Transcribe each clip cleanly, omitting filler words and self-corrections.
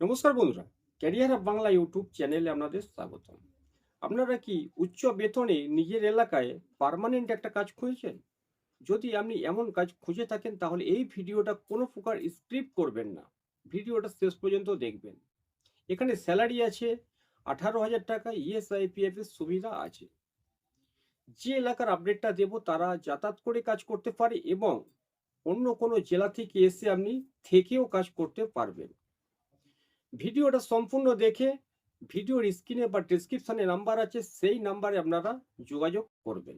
নমস্কার বন্ধুরা, career of Bangla YouTube চ্যানেলে আপনাদের স্বাগতম। আপনারা কি উচ্চ বেতনে নিজের এলাকায় পার্মানেন্ট একটা কাজ খুঁজছেন? যদি আপনি এমন কাজ খুঁজে থাকেন তাহলে এই ভিডিওটা কোনো প্রকার স্ক্রিপ্ট করবেন না, ভিডিওটা শেষ পর্যন্ত দেখবেন। এখানে স্যালারি আছে 18,000 টাকা, ইএসআইপিএফ এর সুবিধা আছে। যে এলাকার আপডেটটা দেব তারা যাতায়াত করে কাজ করতে পারে এবং অন্য কোনো জেলা থেকে এসে আপনি থেকেও কাজ করতে পারবেন। ভিডিওটা সম্পূর্ণ দেখে ভিডিওর স্ক্রিনে বা ডেসক্রিপশনে নাম্বার আছে, সেই নাম্বারে আপনারা যোগাযোগ করবেন।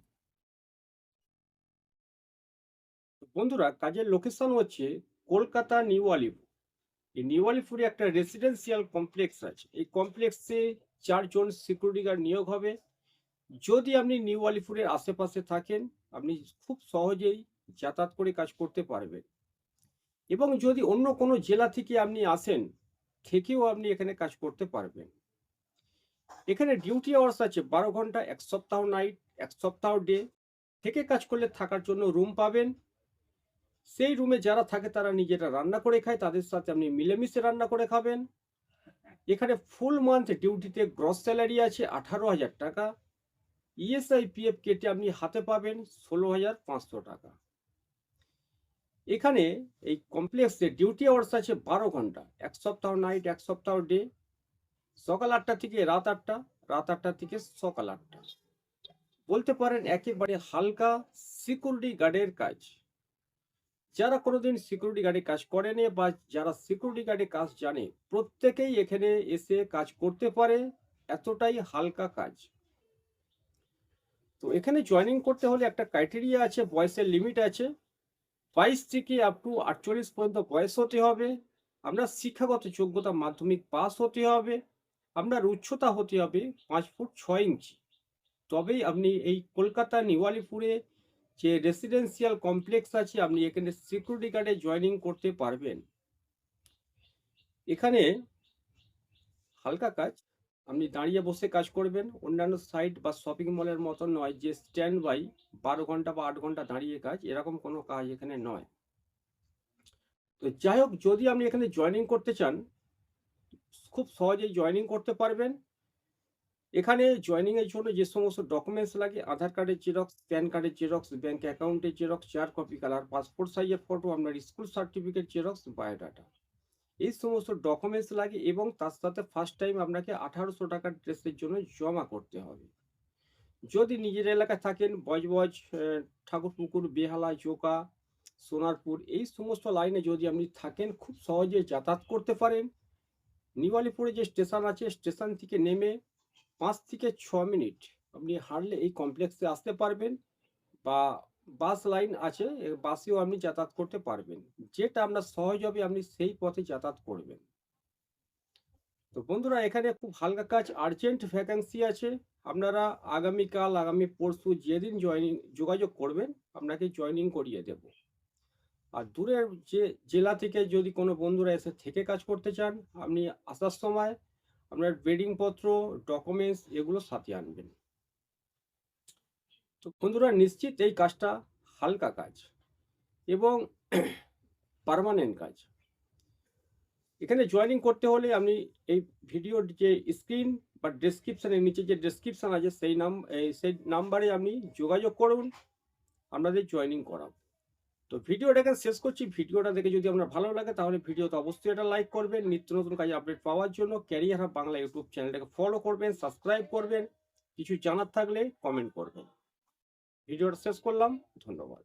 বন্ধুরা, কাজের লোকেশন হচ্ছে কলকাতা নিউ আলিপুর। এই নিউ আলিপুরে একটা রেসিডেন্সিয়াল কমপ্লেক্স আছে। এই কমপ্লেক্সে 4 জন সিকিউরিটি গার্ড নিয়োগ হবে। যদি আপনি নিউ আলিপুরের আশেপাশে থাকেন, আপনি খুব সহজেই যাতায়াত করে কাজ করতে পারবেন। এবং যদি অন্য কোনো জেলা থেকে আপনি আসেন, থেকেও আপনি এখানে কাজ করতে পারবেন। এখানে ডিউটি আওয়ার্স আছে 12 ঘন্টা, 1 সপ্তাহ নাইট, 1 সপ্তাহ ডে। থেকে কাজ করলে থাকার জন্য রুম পাবেন। সেই রুমে যারা থাকে তারা নিজেরা রান্না করে খায়, তাদের সাথে আপনি মিলেমিশে রান্না করে খাবেন। এখানে ফুল মান্থ ডিউটিতে গ্রস স্যালারি আছে 18,000 টাকা। ইএসআই পিএফ কেটে আপনি হাতে পাবেন 16,500 টাকা। এখানে এই কমপ্লেক্সে ডিউটি আওয়ার্স আছে 12 ঘন্টা, 1 সপ্তাহ নাইট, 1 সপ্তাহ ডে। সকাল 8টা থেকে রাত 8টা, রাত 8টা থেকে সকাল 8টা। বলতে পারেন একেবারে হালকা সিকিউরিটি গার্ডের কাজ। যারা কোনোদিন সিকিউরিটি গার্ডে কাজ করেনি বা যারা সিকিউরিটি গার্ডে কাজ জানে, প্রত্যেকেই এখানে এসে কাজ করতে পারে। এতটাই হালকা কাজ। তো এখানে জয়েনিং করতে হলে একটা ক্রাইটেরিয়া আছে, বয়সের লিমিট আছে। 22 থেকে আপ টু 48 পর্যন্ত বয়স হতে হবে। আপনার শিক্ষাগত যোগ্যতা মাধ্যমিক পাস হতে হবে। আপনার উচ্চতা হতে হবে 5 ফুট 6 ইঞ্চি। তবেই আপনি এই কলকাতা নিউ আলিপুরে যে রেসিডেন্সিয়াল কমপ্লেক্স আছে, আপনি এখানে সিকিউরিটি গার্ডে জয়েনিং করতে পারবেন। এখানে হালকা কাজ, আপনি দাঁড়িয়ে বসে কাজ করবেন। অন্যান্য সাইট বা শপিং মলের মতো নয় যে স্ট্যান্ড বাই 12 ঘন্টা বা 8 ঘন্টা দাঁড়িয়ে কাজ, এরকম কোনো কাজ এখানে নয়। তো যাই হোক, যদি আপনি এখানে জয়েনিং করতে চান, খুব সহজেই জয়েনিং করতে পারবেন। এখানে জয়েনিং এর জন্য যে সমস্ত ডকুমেন্টস লাগে, আধার কার্ডের জেরক্স, প্যান কার্ডের জেরক্স, ব্যাংক অ্যাকাউন্টের জেরক্স, 4 কপি কালার পাসপোর্ট সাইজের ফটো, আপনার স্কুল সার্টিফিকেট জেরক্স, বায়োডাটা, এই সমস্ত ডকুমেন্টস লাগে। এবং তার সাথে ফার্স্ট টাইম আপনাকে 1800 টাকার ড্রেসের জন্য জমা করতে হবে। যদি নিজের এলাকায় থাকেন, বজবজ, ঠাকুরপুকুর, বেহালা, জোকা, সোনারপুর, এই সমস্ত লাইনে যদি আপনি থাকেন, খুব সহজে যাতায়াত করতে পারেন। নিউ আলিপুরে যে স্টেশন আছে, স্টেশন থেকে নেমে 5 থেকে 6 মিনিট আপনি হাঁটলে এই কমপ্লেক্সে আসতে পারবেন। বা বাস লাইন আছে, বাসেও আপনি যাতায়াত করতে পারবেন। যেটা আপনার সহজ হবে আপনি সেই পথে যাতায়াত করবেন। তো বন্ধুরা, এখানে খুব হালকা কাজ, আর্জেন্ট ভ্যাকান্সি আছে। আপনারা আগামীকাল, আগামী পরশু যেদিন জয়েনিং যোগাযোগ করবেন, আপনাকে জয়েনিং করিয়ে দেব। আর দূরের যে জেলা থেকে যদি কোনো বন্ধুরা এসে থেকে কাজ করতে চান, আপনি আসার সময় আপনার বেডিং পত্র, ডকুমেন্টস এগুলো সাথে আনবেন। তো বন্ধুরা, নিশ্চিত এই কাজটা হালকা কাজ এবং পার্মানেন্ট কাজ। এখানে জয়েনিং করতে হলে আপনি এই ভিডিওর যে স্ক্রিন বা ডেসক্রিপশনের নিচে যে ডেসক্রিপশন আছে, সেই নাম্বারে আপনি যোগাযোগ করুন, আপনাদের জয়েনিং করাবো। তো ভিডিওটা এখানে শেষ করছি। ভিডিওটা দেখে যদি আপনার ভালো লাগে তাহলে ভিডিওতে অবশ্যই এটা লাইক করবেন। নিত্য নতুন কাজে আপডেট পাওয়ার জন্য ক্যারিয়ার অফ বাংলা ইউটিউব চ্যানেলটাকে ফলো করবেন, সাবস্ক্রাইব করবেন। কিছু জানার থাকলে কমেন্ট করবেন। ভিডিওটা শেষ করলাম। ধন্যবাদ।